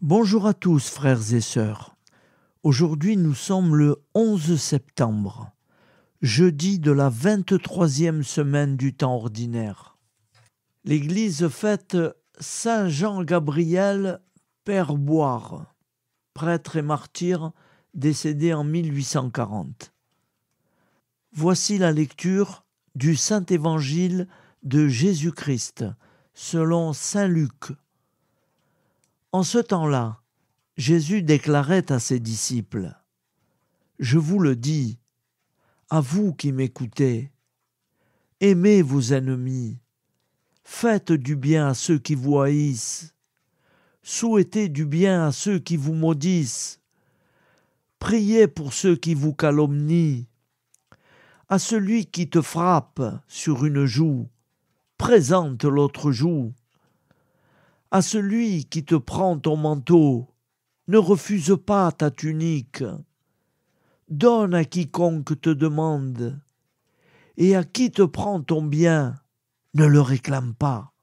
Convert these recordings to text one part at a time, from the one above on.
Bonjour à tous, frères et sœurs. Aujourd'hui, nous sommes le 11 septembre, jeudi de la 23e semaine du temps ordinaire. L'Église fête Saint Jean-Gabriel, Père Boire, prêtre et martyr décédé en 1840. Voici la lecture du Saint-Évangile de Jésus-Christ, selon Saint Luc. En ce temps-là, Jésus déclarait à ses disciples : « Je vous le dis, à vous qui m'écoutez, aimez vos ennemis, faites du bien à ceux qui vous haïssent, souhaitez du bien à ceux qui vous maudissent, priez pour ceux qui vous calomnient. À celui qui te frappe sur une joue, présente l'autre joue. À celui qui te prend ton manteau, ne refuse pas ta tunique. Donne à quiconque te demande, et à qui te prend ton bien, ne le réclame pas.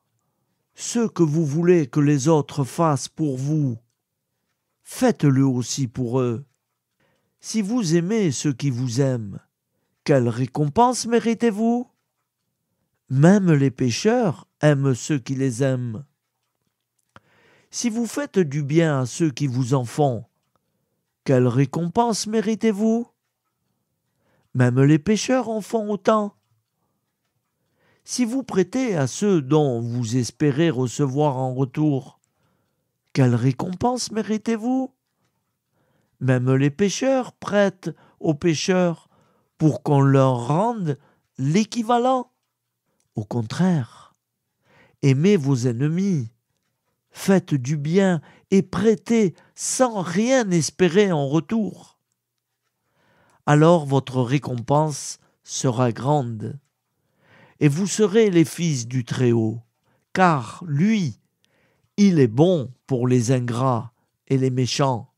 Ce que vous voulez que les autres fassent pour vous, faites-le aussi pour eux. Si vous aimez ceux qui vous aiment, quelle récompense méritez-vous ? Même les pécheurs aiment ceux qui les aiment. Si vous faites du bien à ceux qui vous en font, quelle récompense méritez-vous ? Même les pécheurs en font autant. Si vous prêtez à ceux dont vous espérez recevoir en retour, quelle récompense méritez-vous ? Même les pécheurs prêtent aux pécheurs pour qu'on leur rende l'équivalent. Au contraire, aimez vos ennemis, faites du bien et prêtez sans rien espérer en retour. Alors votre récompense sera grande, et vous serez les fils du Très-Haut, car lui, il est bon pour les ingrats et les méchants.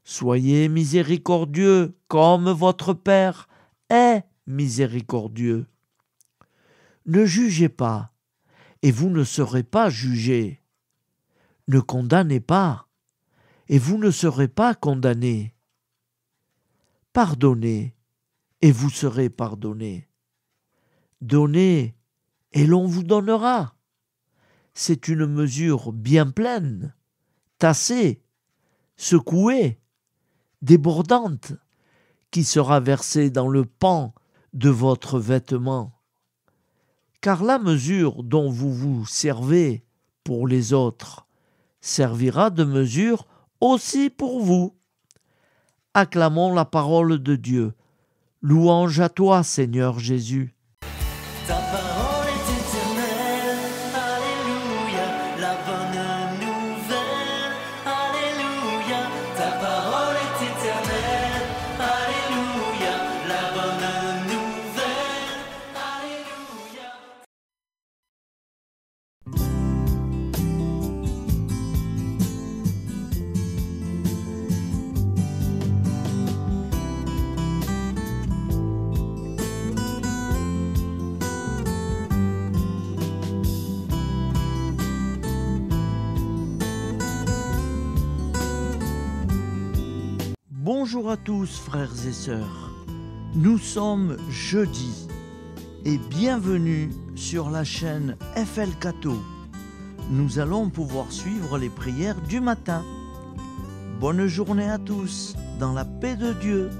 Soyez miséricordieux comme votre Père est miséricordieux. Ne jugez pas, et vous ne serez pas jugés. Ne condamnez pas, et vous ne serez pas condamnés. Pardonnez, et vous serez pardonnés. Donnez, et l'on vous donnera. C'est une mesure bien pleine, tassée, secouée, débordante, qui sera versée dans le pan de votre vêtement. Car la mesure dont vous vous servez pour les autres servira de mesure aussi pour vous. Acclamons la parole de Dieu. Louange à toi, Seigneur Jésus. Ta parole est éternelle, alléluia, la bonne nouvelle, alléluia. Ta parole est éternelle, alléluia, la bonne nouvelle, alléluia. Bonjour à tous, frères et sœurs. Nous sommes jeudi et bienvenue sur la chaîne FL Cato. Nous allons pouvoir suivre les prières du matin. Bonne journée à tous, dans la paix de Dieu.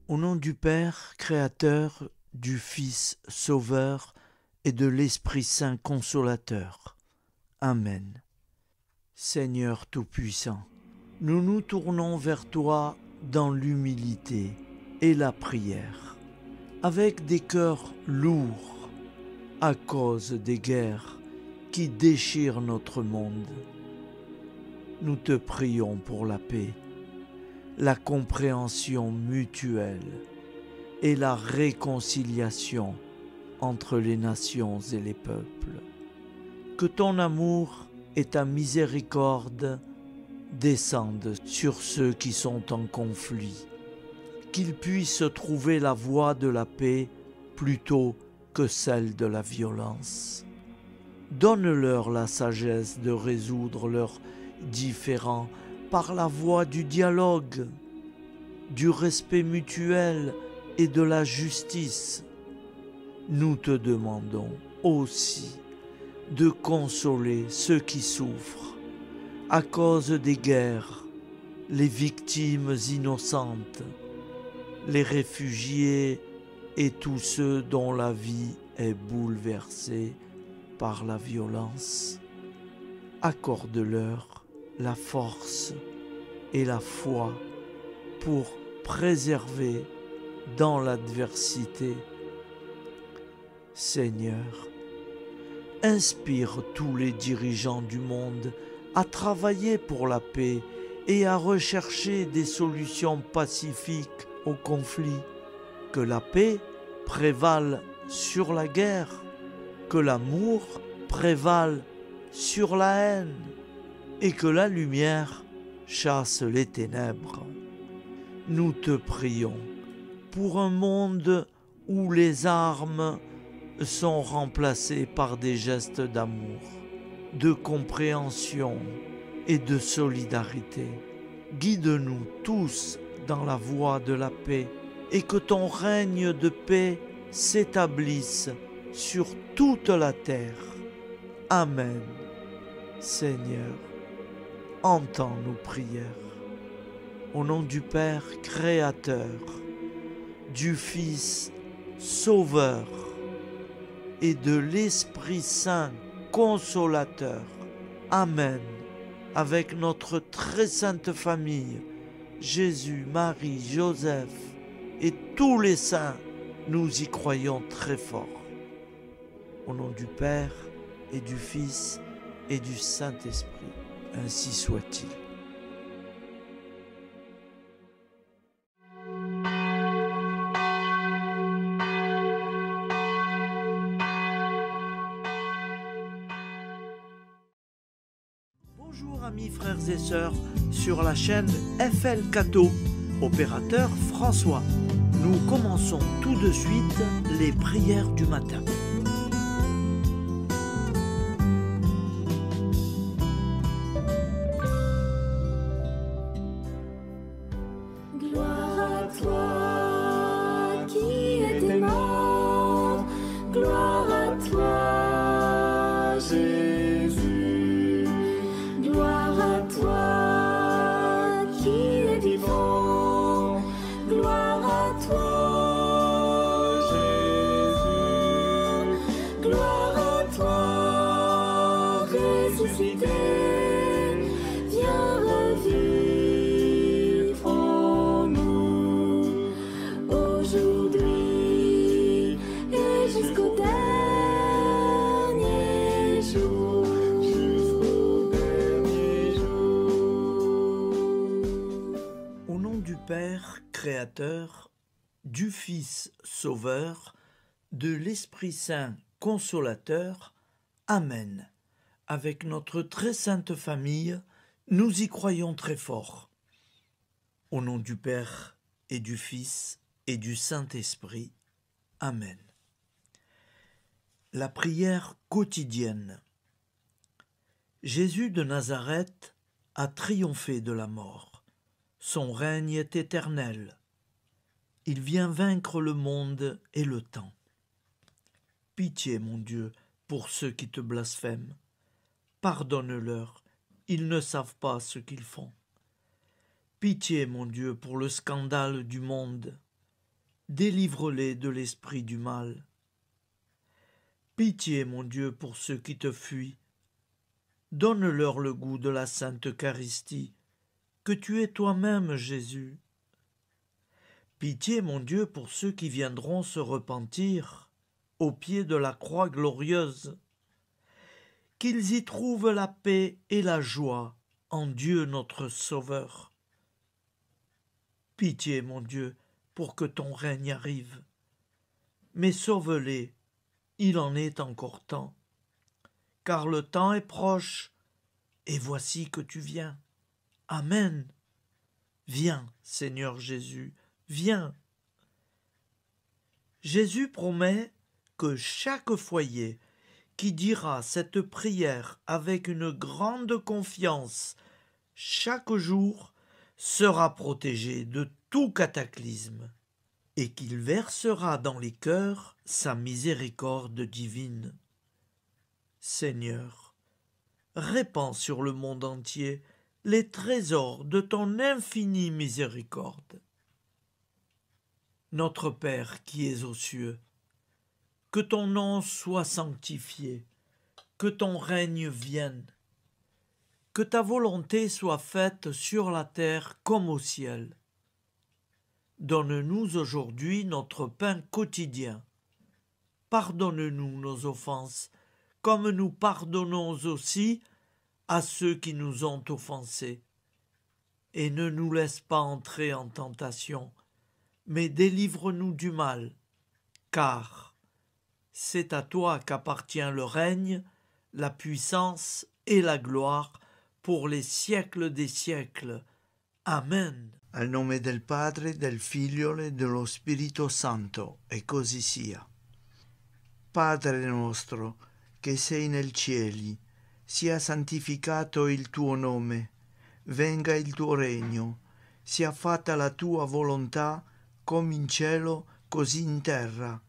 Au nom du Père, Créateur, du Fils, Sauveur, et de l'Esprit Saint Consolateur. Amen. Seigneur Tout-Puissant, nous nous tournons vers toi dans l'humilité et la prière, avec des cœurs lourds à cause des guerres qui déchirent notre monde. Nous te prions pour la paix, la compréhension mutuelle et la réconciliation entre les nations et les peuples. Que ton amour et ta miséricorde descendent sur ceux qui sont en conflit, qu'ils puissent trouver la voie de la paix plutôt que celle de la violence. Donne-leur la sagesse de résoudre leurs différends par la voie du dialogue, du respect mutuel et de la justice. Nous te demandons aussi de consoler ceux qui souffrent à cause des guerres, les victimes innocentes, les réfugiés et tous ceux dont la vie est bouleversée par la violence. Accorde-leur la force et la foi pour préserver dans l'adversité. Seigneur, inspire tous les dirigeants du monde à travailler pour la paix et à rechercher des solutions pacifiques aux conflits. Que la paix prévale sur la guerre, que l'amour prévale sur la haine et que la lumière chasse les ténèbres. Nous te prions pour un monde où les armes sont remplacées par des gestes d'amour, de compréhension et de solidarité. Guide-nous tous dans la voie de la paix et que ton règne de paix s'établisse sur toute la terre. Amen. Seigneur, entends nos prières. Au nom du Père Créateur, du Fils Sauveur et de l'Esprit Saint Consolateur. Amen. Avec notre très sainte famille, Jésus, Marie, Joseph et tous les saints, nous y croyons très fort. Au nom du Père et du Fils et du Saint-Esprit, ainsi soit-il. Bonjour amis frères et sœurs sur la chaîne FL Cato, opérateur François. Nous commençons tout de suite les prières du matin. Gloire à toi qui es mort, gloire à toi Jésus, gloire à toi qui es vivant, gloire à toi Jésus, gloire à toi ressuscité, viens revivre en nous aujourd'hui et jusqu'au dernier jour. Au nom du Père Créateur, du Fils Sauveur, de l'Esprit Saint Consolateur. Amen. Avec notre très sainte famille, nous y croyons très fort. Au nom du Père et du Fils et du Saint-Esprit. Amen. La prière quotidienne. Jésus de Nazareth a triomphé de la mort. Son règne est éternel. Il vient vaincre le monde et le temps. Pitié, mon Dieu, pour ceux qui te blasphèment. Pardonne-leur, ils ne savent pas ce qu'ils font. Pitié, mon Dieu, pour le scandale du monde. Délivre-les de l'esprit du mal. Pitié, mon Dieu, pour ceux qui te fuient. Donne-leur le goût de la Sainte Eucharistie, que tu es toi-même, Jésus. Pitié, mon Dieu, pour ceux qui viendront se repentir au pied de la croix glorieuse, qu'ils y trouvent la paix et la joie en Dieu notre Sauveur. Pitié, mon Dieu, pour que ton règne arrive, mais sauve-les il en est encore temps, car le temps est proche, et voici que tu viens. Amen. Viens, Seigneur Jésus, viens. Jésus promet que chaque foyer qui dira cette prière avec une grande confiance chaque jour sera protégé de tout cataclysme et qu'il versera dans les cœurs sa miséricorde divine. Seigneur, répands sur le monde entier les trésors de ton infinie miséricorde. Notre Père qui es aux cieux, que ton nom soit sanctifié, que ton règne vienne, que ta volonté soit faite sur la terre comme au ciel. Donne-nous aujourd'hui notre pain quotidien. Pardonne-nous nos offenses, comme nous pardonnons aussi à ceux qui nous ont offensés. Et ne nous laisse pas entrer en tentation, mais délivre-nous du mal, car c'est à toi qu'appartient le règne, la puissance et la gloire pour les siècles des siècles. Amen. Al nome del Padre, del Figlio e dello Spirito Santo, e così sia. Padre nostro, che sei nel cieli, sia santificato il tuo nome, venga il tuo regno, sia fatta la tua volontà, come in cielo, così in terra.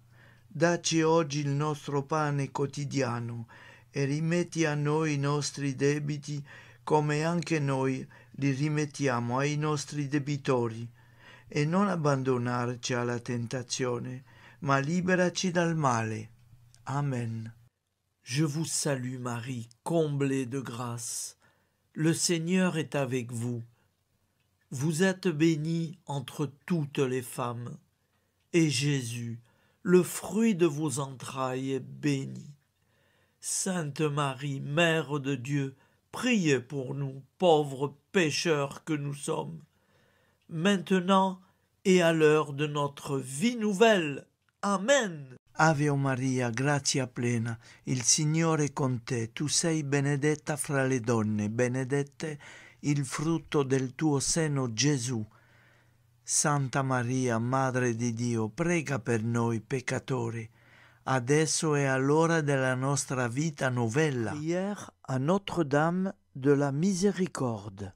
Dacci oggi il nostro pane quotidiano e rimetti a noi i nostri debiti, come anche noi li rimettiamo ai nostri debitori, e non abbandonarci alla tentazione, ma liberaci dal male. Amen. Je vous salue Marie, comblée de grâce. Le Seigneur est avec vous. Vous êtes bénie entre toutes les femmes, et Jésus, le fruit de vos entrailles, est béni. Sainte Marie, Mère de Dieu, priez pour nous, pauvres pécheurs que nous sommes, maintenant et à l'heure de notre vie nouvelle. Amen. Ave Maria, grazia plena, il Signore è con te, tu sei benedetta fra le donne, benedetto il frutto del tuo seno, Gesù. Santa Maria, Madre di Dio, prega per noi peccatori, adesso e all'ora della nostra vita novella. Prière à Notre-Dame de la Miséricorde.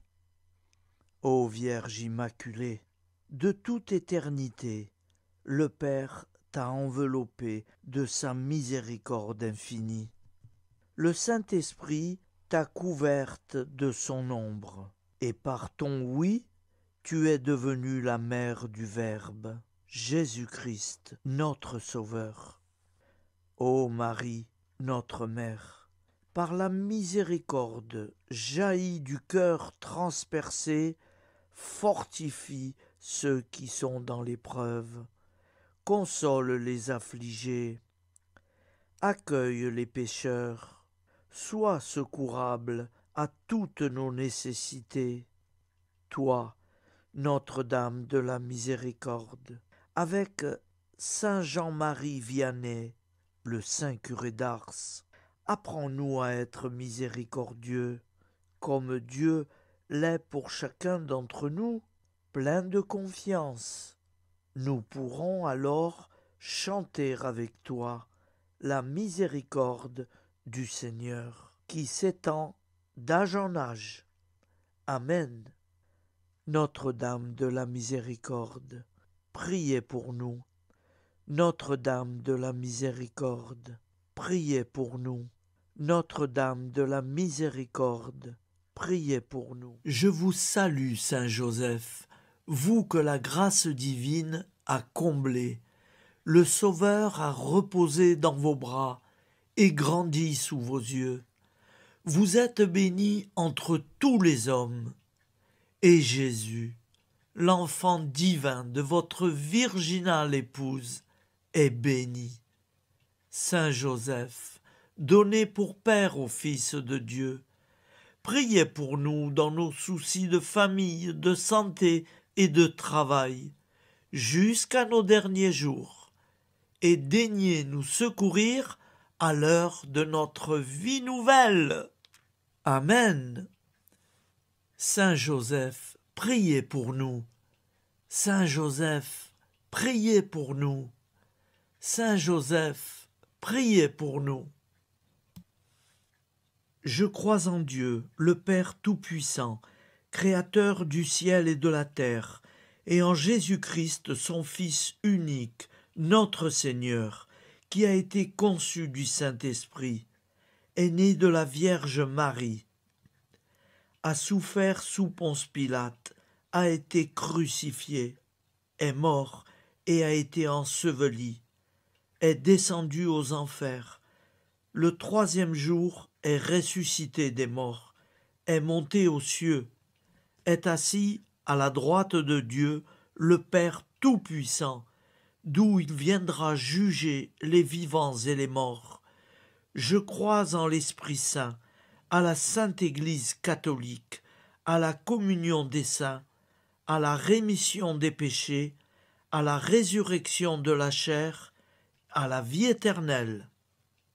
Ô Vierge Immaculée, de toute éternité, le Père t'a enveloppé de sa miséricorde infinie. Le Saint-Esprit t'a couverte de son ombre, et par ton oui, tu es devenue la mère du Verbe, Jésus-Christ, notre Sauveur. Ô Marie, notre Mère, par la miséricorde jaillie du cœur transpercé, fortifie ceux qui sont dans l'épreuve, console les affligés, accueille les pécheurs, sois secourable à toutes nos nécessités. Toi, Notre-Dame de la Miséricorde, avec Saint Jean-Marie Vianney, le Saint curé d'Ars, apprends-nous à être miséricordieux, comme Dieu l'est pour chacun d'entre nous, plein de confiance. Nous pourrons alors chanter avec toi la miséricorde du Seigneur, qui s'étend d'âge en âge. Amen. Notre-Dame de la Miséricorde, priez pour nous. Notre-Dame de la Miséricorde, priez pour nous. Notre-Dame de la Miséricorde, priez pour nous. Je vous salue, Saint Joseph, vous que la grâce divine a comblé. Le Sauveur a reposé dans vos bras et grandi sous vos yeux. Vous êtes bénie entre tous les hommes. Et Jésus, l'enfant divin de votre virginale épouse, est béni. Saint Joseph, donné pour Père au Fils de Dieu, priez pour nous dans nos soucis de famille, de santé et de travail, jusqu'à nos derniers jours, et daignez nous secourir à l'heure de notre vie nouvelle. Amen. Saint Joseph, priez pour nous. Saint Joseph, priez pour nous. Saint Joseph, priez pour nous. Je crois en Dieu, le Père Tout-Puissant, Créateur du ciel et de la terre, et en Jésus-Christ, son Fils unique, notre Seigneur, qui a été conçu du Saint-Esprit, est né de la Vierge Marie, a souffert sous Ponce Pilate, a été crucifié, est mort et a été enseveli, est descendu aux enfers, le troisième jour est ressuscité des morts, est monté aux cieux, est assis à la droite de Dieu, le Père Tout-Puissant, d'où il viendra juger les vivants et les morts. Je crois en l'Esprit Saint, à la Sainte Église catholique, à la communion des saints, à la rémission des péchés, à la résurrection de la chair, à la vie éternelle.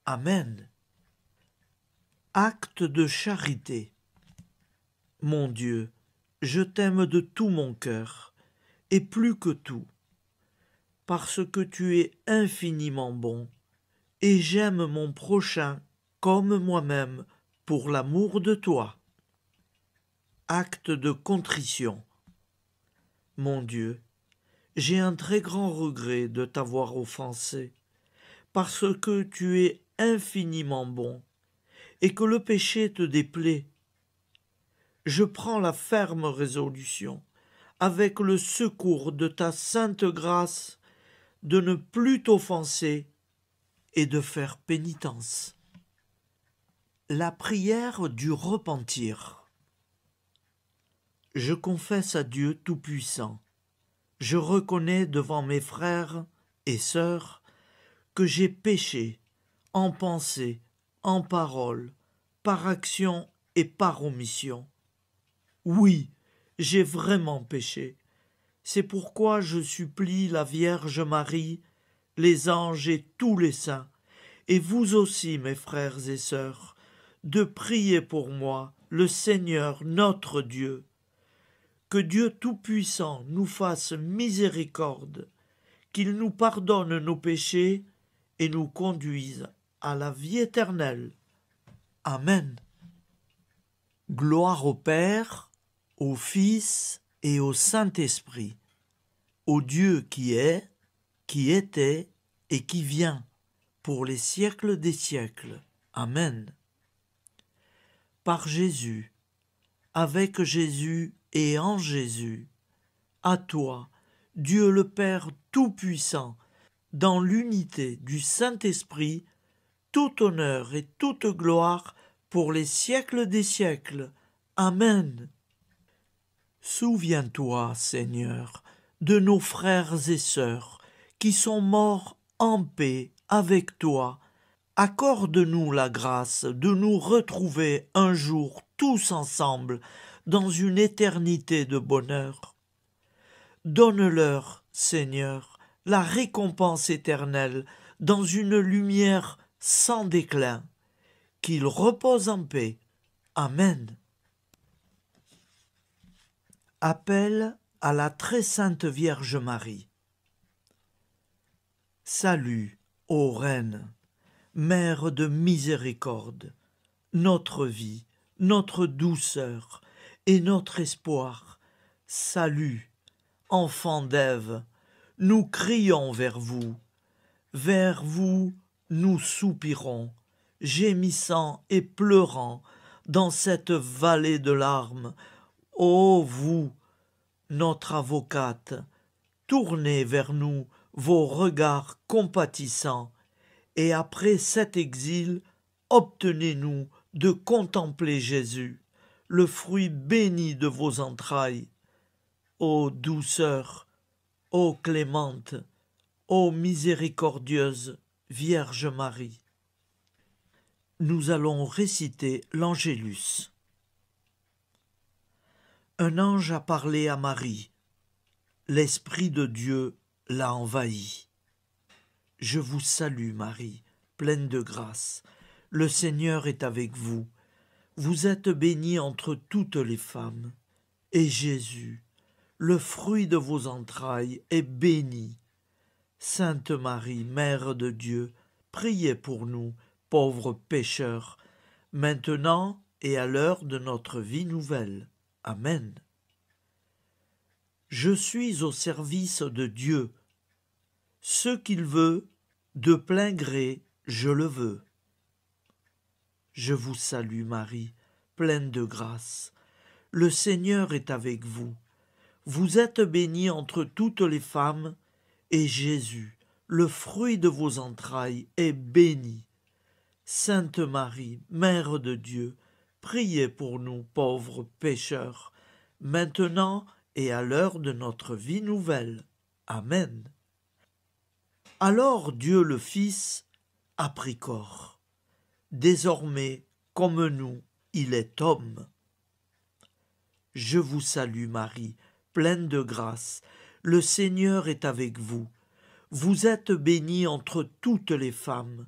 Amen. Acte de charité. Mon Dieu, je t'aime de tout mon cœur, et plus que tout, parce que tu es infiniment bon, et j'aime mon prochain comme moi-même pour l'amour de toi. Acte de contrition. Mon Dieu, j'ai un très grand regret de t'avoir offensé, parce que tu es infiniment bon, et que le péché te déplaît. Je prends la ferme résolution, avec le secours de ta sainte grâce, de ne plus t'offenser et de faire pénitence. La prière du repentir. Je confesse à Dieu Tout-Puissant, je reconnais devant mes frères et sœurs que j'ai péché en pensée, en parole, par action et par omission. Oui, j'ai vraiment péché. C'est pourquoi je supplie la Vierge Marie, les anges et tous les saints, et vous aussi, mes frères et sœurs, de prier pour moi, le Seigneur notre Dieu. Que Dieu Tout-Puissant nous fasse miséricorde, qu'il nous pardonne nos péchés et nous conduise à la vie éternelle. Amen. Gloire au Père, au Fils et au Saint-Esprit, au Dieu qui est, qui était et qui vient, pour les siècles des siècles. Amen. Par Jésus, avec Jésus et en Jésus, à toi, Dieu le Père Tout-Puissant, dans l'unité du Saint-Esprit, tout honneur et toute gloire pour les siècles des siècles. Amen. Souviens-toi, Seigneur, de nos frères et sœurs qui sont morts en paix avec toi. Accorde-nous la grâce de nous retrouver un jour tous ensemble dans une éternité de bonheur. Donne-leur, Seigneur, la récompense éternelle dans une lumière sans déclin. Qu'ils reposent en paix. Amen. Appel à la très sainte Vierge Marie. Salut, ô Reine, Mère de miséricorde, notre vie, notre douceur et notre espoir. Salut, enfant d'Ève, nous crions vers vous. Vers vous, nous soupirons, gémissant et pleurant dans cette vallée de larmes. Ô vous, notre avocate, tournez vers nous vos regards compatissants, et après cet exil, obtenez-nous de contempler Jésus, le fruit béni de vos entrailles. Ô douceur, ô clémente, ô miséricordieuse Vierge Marie. Nous allons réciter l'Angélus. Un ange a parlé à Marie. L'Esprit de Dieu l'a envahie. Je vous salue, Marie, pleine de grâce. Le Seigneur est avec vous. Vous êtes bénie entre toutes les femmes. Et Jésus, le fruit de vos entrailles, est béni. Sainte Marie, Mère de Dieu, priez pour nous, pauvres pécheurs, maintenant et à l'heure de notre vie nouvelle. Amen. Je suis au service de Dieu. Ce qu'il veut, de plein gré, je le veux. Je vous salue Marie, pleine de grâce. Le Seigneur est avec vous. Vous êtes bénie entre toutes les femmes, et Jésus, le fruit de vos entrailles, est béni. Sainte Marie, Mère de Dieu, priez pour nous pauvres pécheurs, maintenant et à l'heure de notre vie nouvelle. Amen. Alors Dieu le Fils a pris corps. Désormais, comme nous, il est homme. Je vous salue Marie, pleine de grâce. Le Seigneur est avec vous. Vous êtes bénie entre toutes les femmes,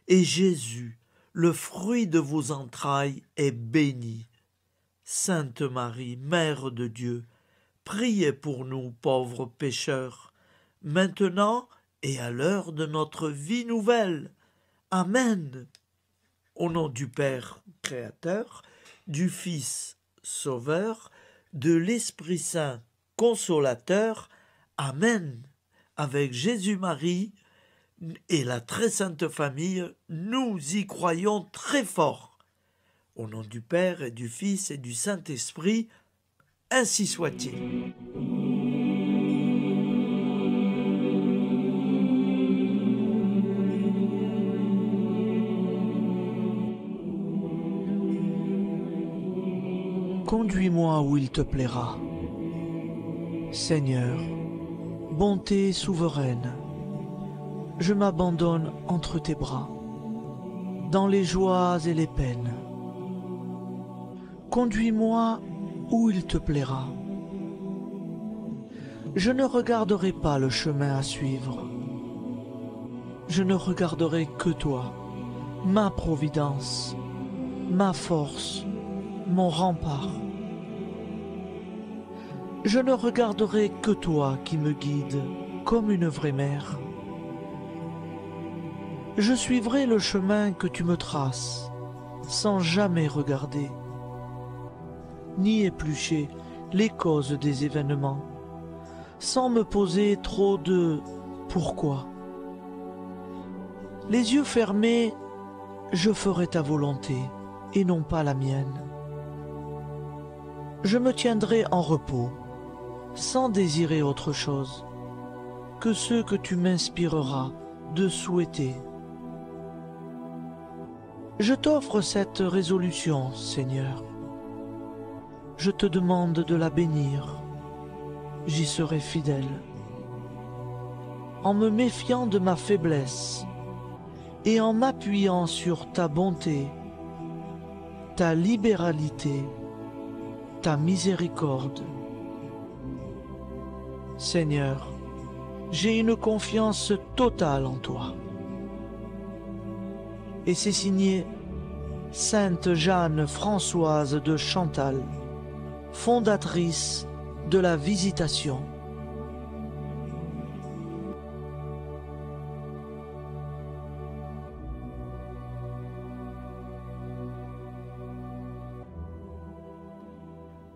et Jésus, le fruit de vos entrailles, est béni. Sainte Marie, Mère de Dieu, priez pour nous pauvres pécheurs, maintenant et à l'heure de notre vie nouvelle. Amen. Au nom du Père Créateur, du Fils Sauveur, de l'Esprit Saint Consolateur. Amen. Avec Jésus-Marie et la très sainte famille, nous y croyons très fort. Au nom du Père et du Fils et du Saint-Esprit, ainsi soit-il. Conduis-moi où il te plaira. Seigneur, bonté souveraine, je m'abandonne entre tes bras, dans les joies et les peines. Conduis-moi où il te plaira. Je ne regarderai pas le chemin à suivre. Je ne regarderai que toi, ma providence, ma force, mon rempart. Je ne regarderai que toi qui me guides comme une vraie mère. Je suivrai le chemin que tu me traces, sans jamais regarder, ni éplucher les causes des événements, sans me poser trop de « pourquoi ». Les yeux fermés, je ferai ta volonté et non pas la mienne. Je me tiendrai en repos, sans désirer autre chose que ce que tu m'inspireras de souhaiter. Je t'offre cette résolution, Seigneur. Je te demande de la bénir. J'y serai fidèle. En me méfiant de ma faiblesse et en m'appuyant sur ta bonté, ta libéralité, ta miséricorde. Seigneur, j'ai une confiance totale en toi. Et c'est signé Sainte Jeanne Françoise de Chantal, fondatrice de la Visitation.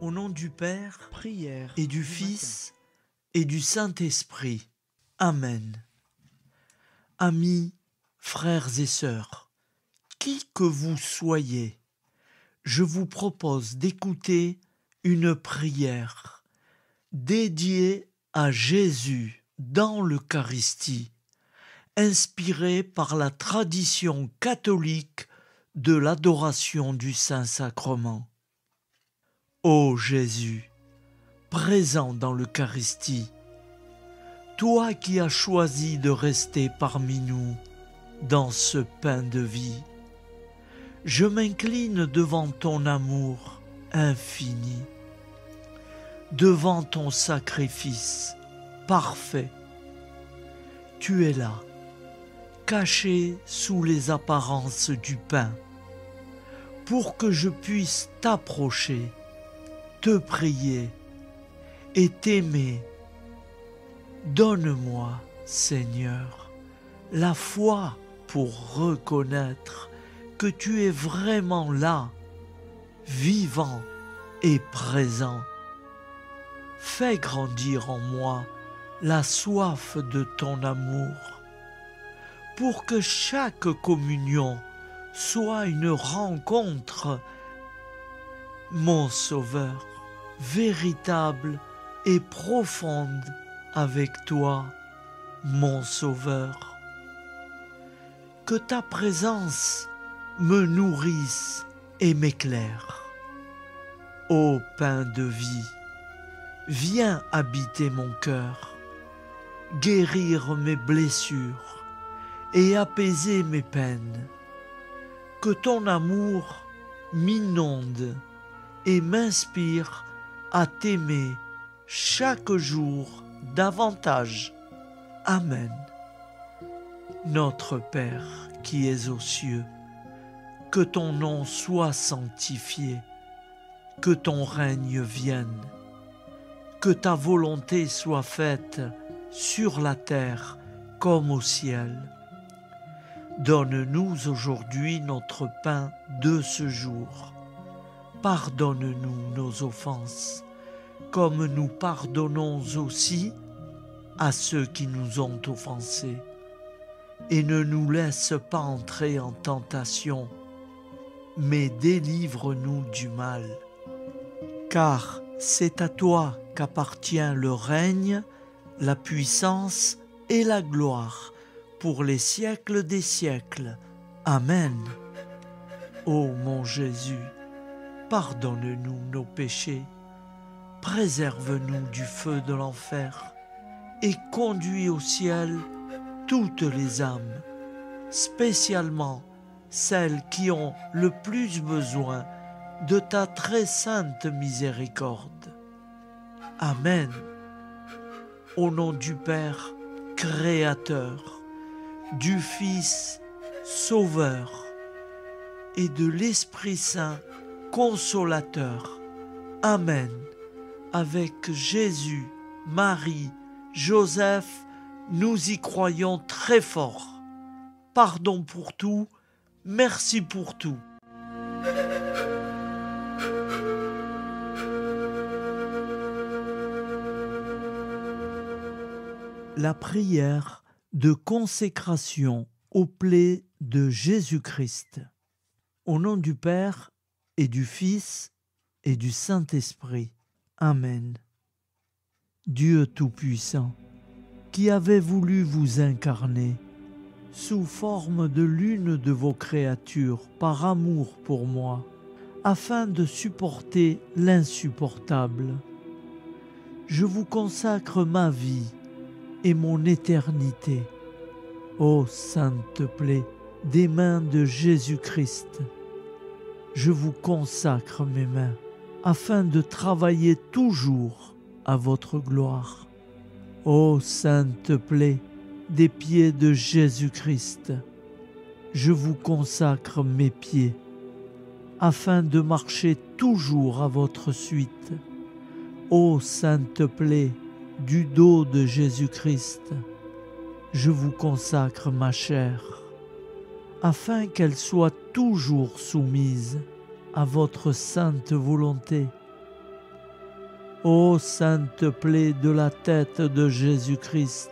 Au nom du Père, prière, et du Fils, et du Saint-Esprit. Amen. Amis, frères et sœurs, qui que vous soyez, je vous propose d'écouter une prière dédiée à Jésus dans l'Eucharistie, inspirée par la tradition catholique de l'adoration du Saint-Sacrement. Ô Jésus, présent dans l'Eucharistie, toi qui as choisi de rester parmi nous dans ce pain de vie, je m'incline devant ton amour infini, devant ton sacrifice parfait. Tu es là, caché sous les apparences du pain, pour que je puisse t'approcher, te prier et t'aimer. Donne-moi, Seigneur, la foi pour reconnaître que tu es vraiment là, vivant et présent. Fais grandir en moi la soif de ton amour, pour que chaque communion soit une rencontre, mon Sauveur, véritable et profonde avec toi, mon Sauveur. Que ta présence me nourrisse et m'éclaire. Ô pain de vie, viens habiter mon cœur, guérir mes blessures et apaiser mes peines. Que ton amour m'inonde et m'inspire à t'aimer chaque jour davantage. Amen. Notre Père qui es aux cieux, que ton nom soit sanctifié, que ton règne vienne, que ta volonté soit faite sur la terre comme au ciel. Donne-nous aujourd'hui notre pain de ce jour. Pardonne-nous nos offenses, comme nous pardonnons aussi à ceux qui nous ont offensés. Et ne nous laisse pas entrer en tentation, mais délivre-nous du mal. Car c'est à toi qu'appartient le règne, la puissance et la gloire, pour les siècles des siècles. Amen. Ô mon Jésus, pardonne-nous nos péchés, préserve-nous du feu de l'enfer et conduis au ciel toutes les âmes, spécialement celles qui ont le plus besoin de ta très sainte miséricorde. Amen. Au nom du Père Créateur, du Fils Sauveur et de l'Esprit Saint Consolateur. Amen. Avec Jésus, Marie, Joseph, nous y croyons très fort. Pardon pour tout, merci pour tout. La prière de consécration aux plaies de Jésus-Christ. Au nom du Père et du Fils et du Saint-Esprit. Amen. Dieu Tout-Puissant, qui avez voulu vous incarner sous forme de l'une de vos créatures par amour pour moi, afin de supporter l'insupportable, je vous consacre ma vie et mon éternité. Ô sainte plaie des mains de Jésus-Christ, je vous consacre mes mains, afin de travailler toujours à votre gloire. Ô sainte plaie des pieds de Jésus-Christ, je vous consacre mes pieds, afin de marcher toujours à votre suite. Ô sainte plaie du dos de Jésus-Christ, je vous consacre ma chair, afin qu'elle soit toujours soumise à votre sainte volonté. Ô sainte plaie de la tête de Jésus-Christ,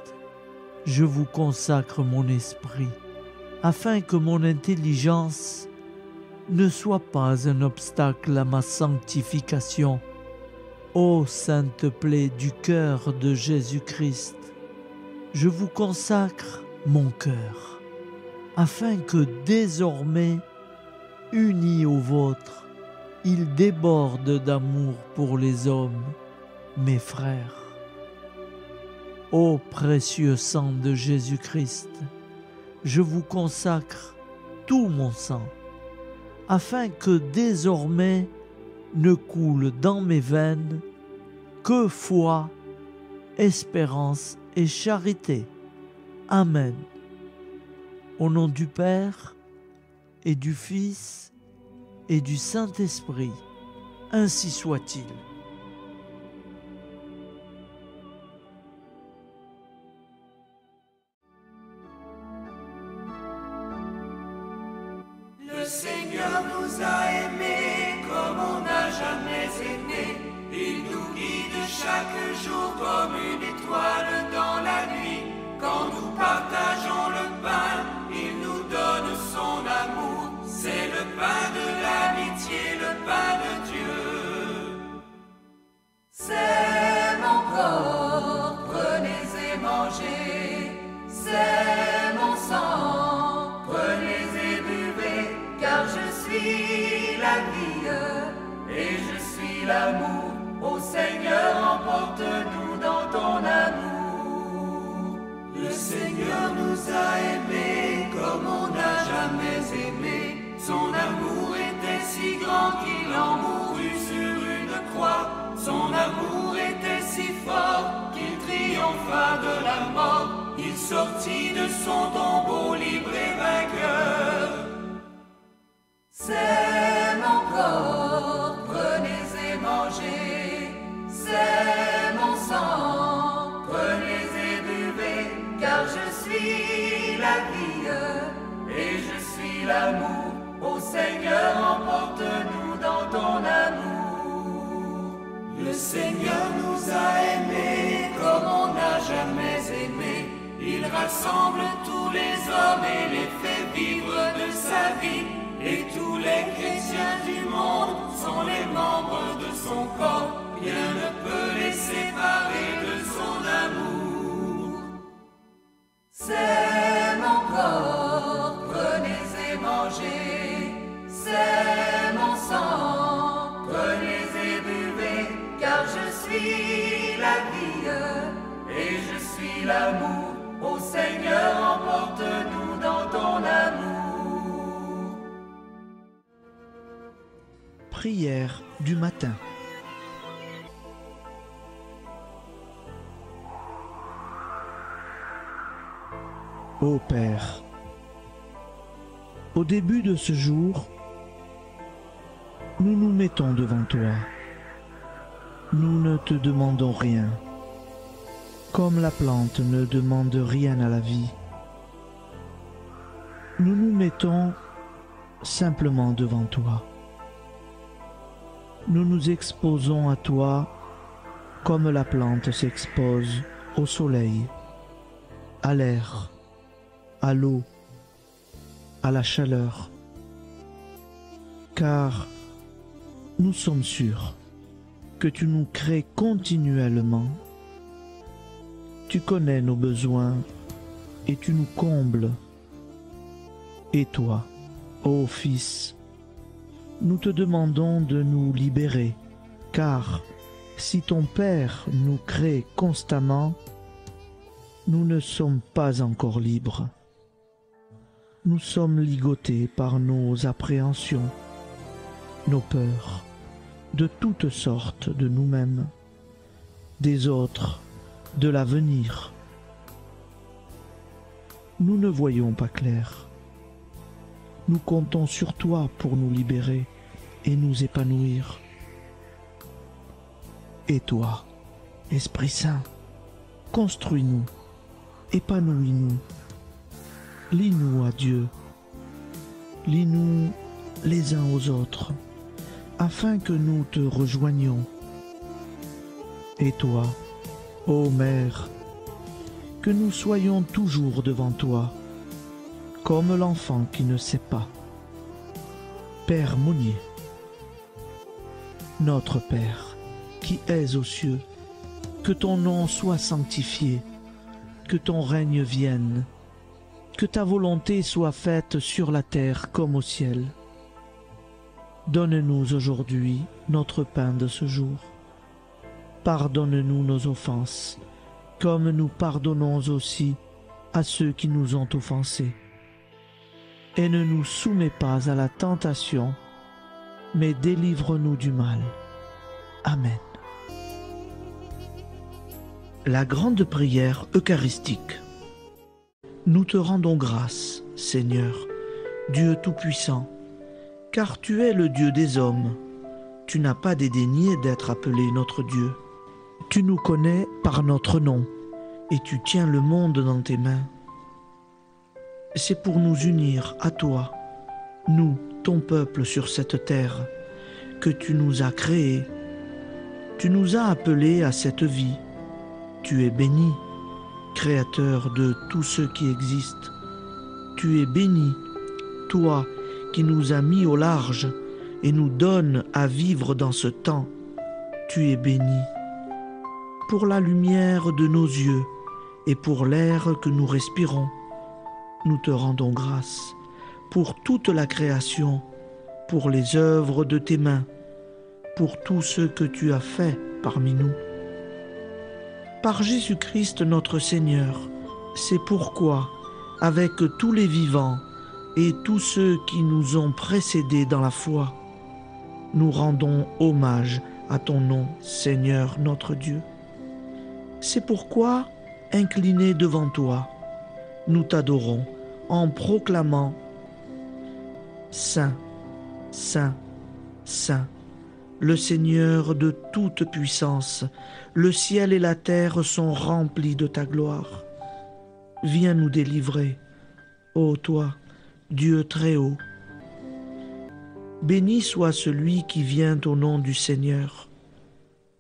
je vous consacre mon esprit, afin que mon intelligence ne soit pas un obstacle à ma sanctification. Ô sainte plaie du cœur de Jésus-Christ, je vous consacre mon cœur, afin que désormais, uni au vôtre, il déborde d'amour pour les hommes, mes frères. Ô précieux sang de Jésus-Christ, je vous consacre tout mon sang, afin que désormais ne coule dans mes veines que foi, espérance et charité. Amen. Au nom du Père et du Fils et du Saint-Esprit, ainsi soit-il. Le Seigneur nous a aimés comme on n'a jamais aimé. Il nous guide chaque jour comme une étoile dans la nuit. Quand nous partageons le pain, il nous donne son amour. C'est le pain de l'amitié, le pain de Dieu. C'est mon corps, prenez et mangez. C'est mon sang, prenez et buvez. Car je suis la vie et je suis l'amour. Ô Seigneur, emporte-nous dans ton amour. Le Seigneur nous a aimés comme on n'a jamais aimé. Son amour était si grand qu'il en mourut sur une croix. Son amour était si fort qu'il triompha de la mort. Il sortit de son tombeau libre et vainqueur. C'est mon corps, prenez et mangez. C'est mon sang, prenez et buvez. Car je suis la vie et je suis l'amour. Ô Seigneur, emporte-nous dans ton amour. Le Seigneur nous a aimés comme on n'a jamais aimé. Il rassemble tous les hommes et les fait vivre de sa vie. Et tous les chrétiens du monde sont les membres de son corps. Rien ne peut les séparer de son amour. C'est mon corps, prenez et mangez. C'est mon sang, prenez et buvez. Car je suis la vie et je suis l'amour. Ô Seigneur, emporte-nous dans ton amour. Prière du matin. Ô Père, au début de ce jour, nous nous mettons devant toi. Nous ne te demandons rien, comme la plante ne demande rien à la vie. Nous nous mettons simplement devant toi. Nous nous exposons à toi comme la plante s'expose au soleil, à l'air, à l'eau, à la chaleur. Car nous sommes sûrs que tu nous crées continuellement. Tu connais nos besoins et tu nous combles. Et toi, ô Fils, nous te demandons de nous libérer, car si ton Père nous crée constamment, nous ne sommes pas encore libres. Nous sommes ligotés par nos appréhensions, nos peurs, de toutes sortes de nous-mêmes, des autres, de l'avenir. Nous ne voyons pas clair. Nous comptons sur toi pour nous libérer et nous épanouir. Et toi, Esprit Saint, construis-nous, épanouis-nous, lie-nous à Dieu, lie-nous les uns aux autres, afin que nous te rejoignions. Et toi, ô Mère, que nous soyons toujours devant toi, comme l'enfant qui ne sait pas. Père Monnier, notre Père, qui es aux cieux, que ton nom soit sanctifié, que ton règne vienne, que ta volonté soit faite sur la terre comme au ciel. Donne-nous aujourd'hui notre pain de ce jour. Pardonne-nous nos offenses, comme nous pardonnons aussi à ceux qui nous ont offensés. Et ne nous soumets pas à la tentation, mais délivre-nous du mal. Amen. La grande prière eucharistique. Nous te rendons grâce, Seigneur, Dieu Tout-Puissant, car tu es le Dieu des hommes. Tu n'as pas dédaigné d'être appelé notre Dieu. Tu nous connais par notre nom, et tu tiens le monde dans tes mains. C'est pour nous unir à toi, nous, ton peuple sur cette terre, que tu nous as créés. Tu nous as appelés à cette vie. Tu es béni, Créateur de tout ce qui existe. Tu es béni, toi qui nous as mis au large et nous donnes à vivre dans ce temps. Tu es béni. Pour la lumière de nos yeux et pour l'air que nous respirons, nous te rendons grâce. Pour toute la création, pour les œuvres de tes mains, pour tout ce que tu as fait parmi nous. Par Jésus-Christ notre Seigneur, c'est pourquoi, avec tous les vivants et tous ceux qui nous ont précédés dans la foi, nous rendons hommage à ton nom, Seigneur notre Dieu. C'est pourquoi, inclinés devant toi, nous t'adorons en proclamant « Saint, Saint, Saint ». Le Seigneur de toute puissance, le ciel et la terre sont remplis de ta gloire. Viens nous délivrer, ô toi, Dieu très haut. Béni soit celui qui vient au nom du Seigneur.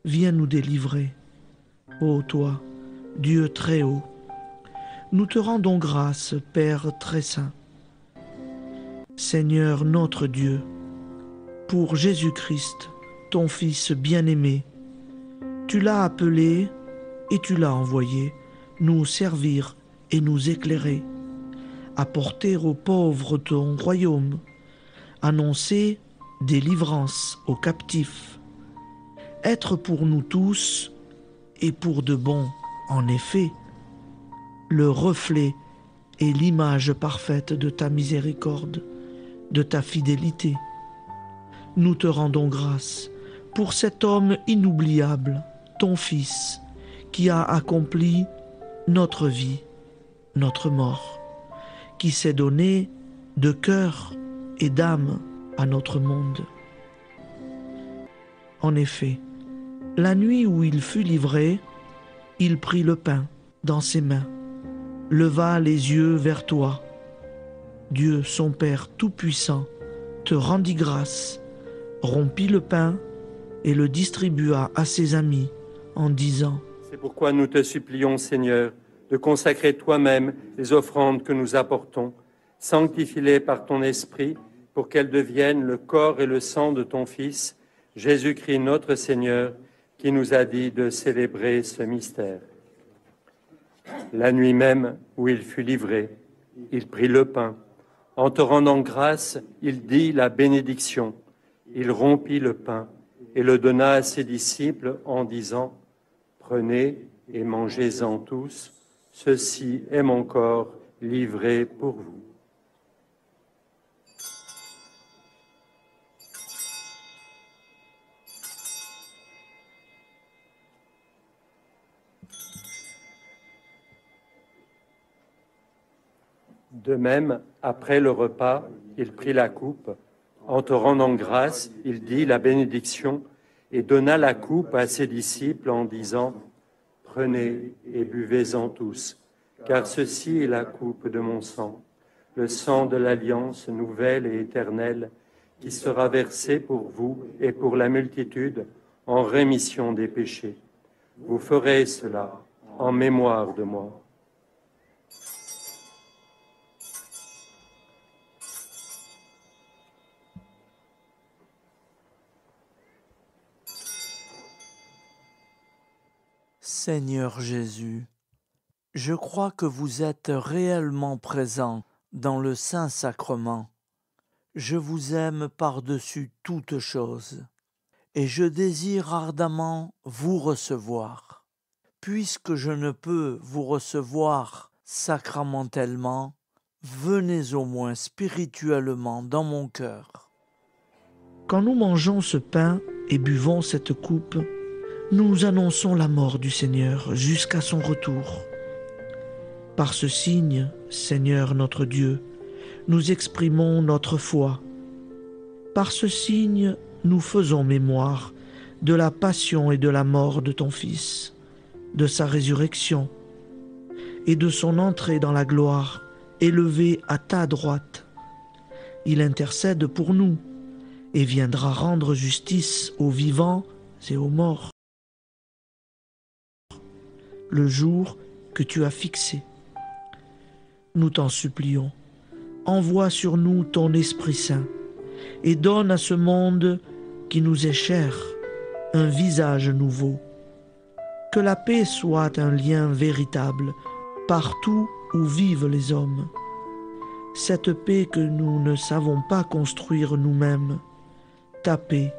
Viens nous délivrer, ô toi, Dieu très haut. Nous te rendons grâce, Père très saint. Seigneur notre Dieu, pour Jésus-Christ, ton Fils bien-aimé, tu l'as appelé et tu l'as envoyé nous servir et nous éclairer, apporter aux pauvres ton royaume, annoncer délivrance aux captifs, être pour nous tous et pour de bon, en effet, le reflet et l'image parfaite de ta miséricorde, de ta fidélité. Nous te rendons grâce pour cet homme inoubliable, ton Fils, qui a accompli notre vie, notre mort, qui s'est donné de cœur et d'âme à notre monde. En effet, la nuit où il fut livré, il prit le pain dans ses mains, leva les yeux vers toi. Dieu, son Père Tout-Puissant, te rendit grâce, rompit le pain et le distribua à ses amis en disant « C'est pourquoi nous te supplions, Seigneur, de consacrer toi-même les offrandes que nous apportons, sanctifie-les par ton Esprit, pour qu'elles deviennent le corps et le sang de ton Fils, Jésus-Christ notre Seigneur, qui nous a dit de célébrer ce mystère. La nuit même où il fut livré, il prit le pain. En te rendant grâce, il dit la bénédiction. Il rompit le pain et le donna à ses disciples en disant « Prenez et mangez-en tous, ceci est mon corps livré pour vous. » De même, après le repas, il prit la coupe. En te rendant grâce, il dit la bénédiction et donna la coupe à ses disciples en disant « Prenez et buvez-en tous, car ceci est la coupe de mon sang, le sang de l'alliance nouvelle et éternelle, qui sera versé pour vous et pour la multitude en rémission des péchés. Vous ferez cela en mémoire de moi. » Seigneur Jésus, je crois que vous êtes réellement présent dans le Saint-Sacrement. Je vous aime par-dessus toute chose et je désire ardemment vous recevoir. Puisque je ne peux vous recevoir sacramentellement, venez au moins spirituellement dans mon cœur. Quand nous mangeons ce pain et buvons cette coupe, nous annonçons la mort du Seigneur jusqu'à son retour. Par ce signe, Seigneur notre Dieu, nous exprimons notre foi. Par ce signe, nous faisons mémoire de la passion et de la mort de ton Fils, de sa résurrection et de son entrée dans la gloire, élevé à ta droite. Il intercède pour nous et viendra rendre justice aux vivants et aux morts. Le jour que tu as fixé. Nous t'en supplions, envoie sur nous ton Esprit Saint et donne à ce monde qui nous est cher un visage nouveau. Que la paix soit un lien véritable partout où vivent les hommes. Cette paix que nous ne savons pas construire nous-mêmes. Ta paix,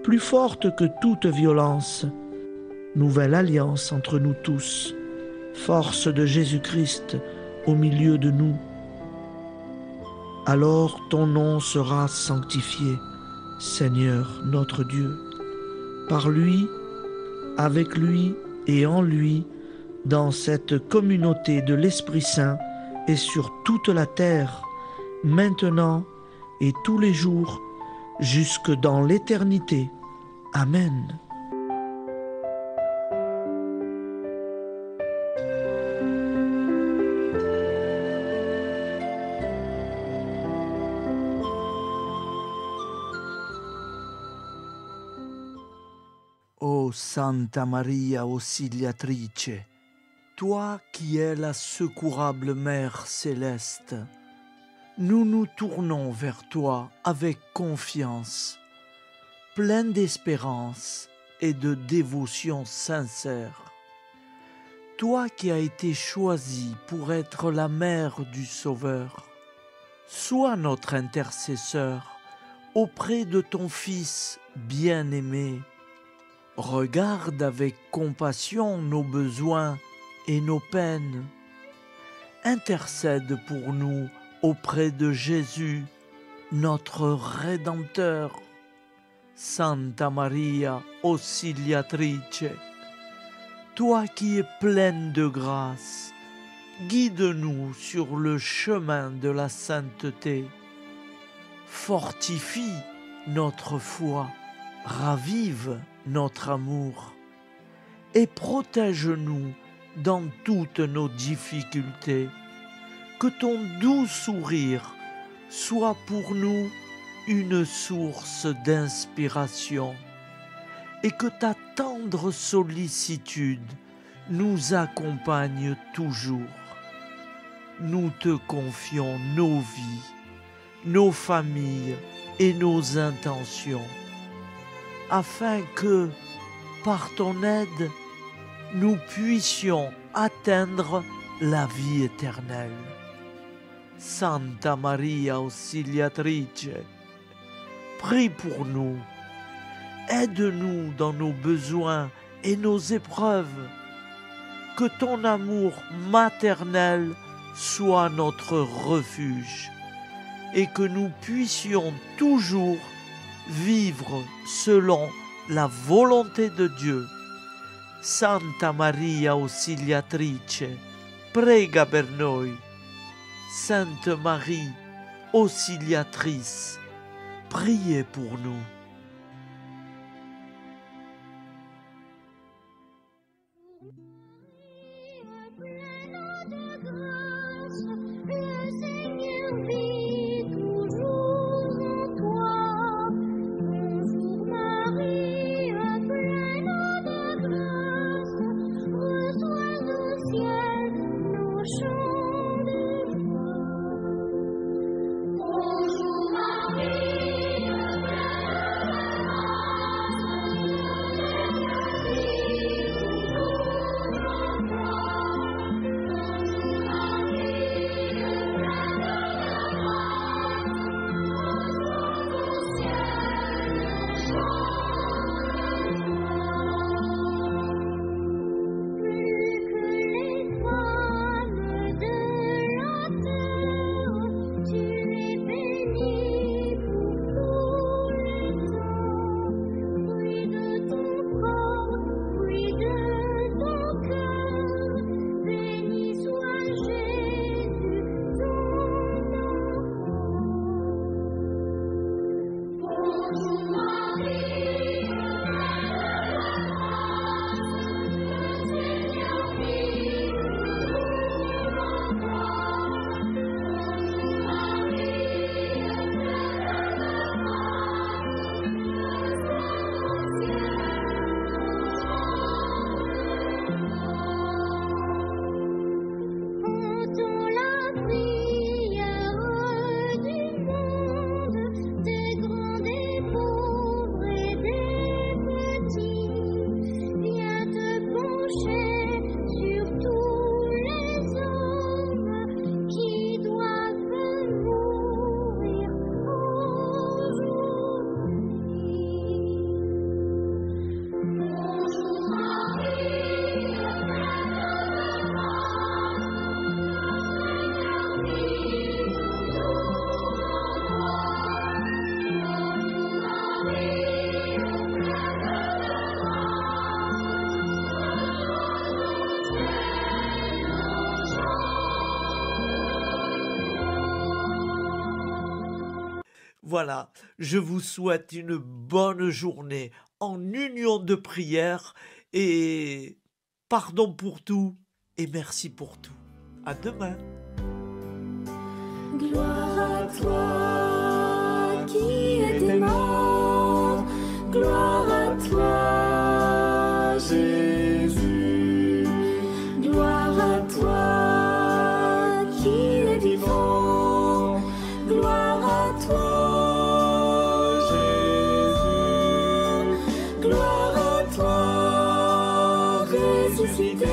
plus forte que toute violence. Nouvelle alliance entre nous tous. Force de Jésus-Christ au milieu de nous. Alors ton nom sera sanctifié, Seigneur notre Dieu. Par lui, avec lui et en lui, dans cette communauté de l'Esprit Saint et sur toute la terre, maintenant et tous les jours, jusque dans l'éternité. Amen. Ô Santa Maria Auxiliatrice, toi qui es la secourable Mère céleste, nous nous tournons vers toi avec confiance, plein d'espérance et de dévotion sincère. Toi qui as été choisie pour être la mère du Sauveur, sois notre intercesseur auprès de ton Fils bien-aimé. Regarde avec compassion nos besoins et nos peines. Intercède pour nous auprès de Jésus, notre Rédempteur. Santa Maria Auxiliatrice, toi qui es pleine de grâce, guide-nous sur le chemin de la sainteté. Fortifie notre foi, ravive notre amour et protège-nous dans toutes nos difficultés. Que ton doux sourire soit pour nous une source d'inspiration et que ta tendre sollicitude nous accompagne toujours. Nous te confions nos vies, nos familles et nos intentions, afin que, par ton aide, nous puissions atteindre la vie éternelle. Santa Maria Auxiliatrice, prie pour nous, aide-nous dans nos besoins et nos épreuves, que ton amour maternel soit notre refuge et que nous puissions toujours vivre selon la volonté de Dieu. Santa Maria Auxiliatrice, prega per noi. Sainte Marie, Auxiliatrice, priez pour nous. Bonjour Marie, Voilà, je vous souhaite une bonne journée en union de prière et pardon pour tout et merci pour tout. À demain. Gloire à toi qui es mort, gloire à toi Jésus, gloire à toi qui es vivant, gloire à toi Jésus, gloire à toi ressuscité.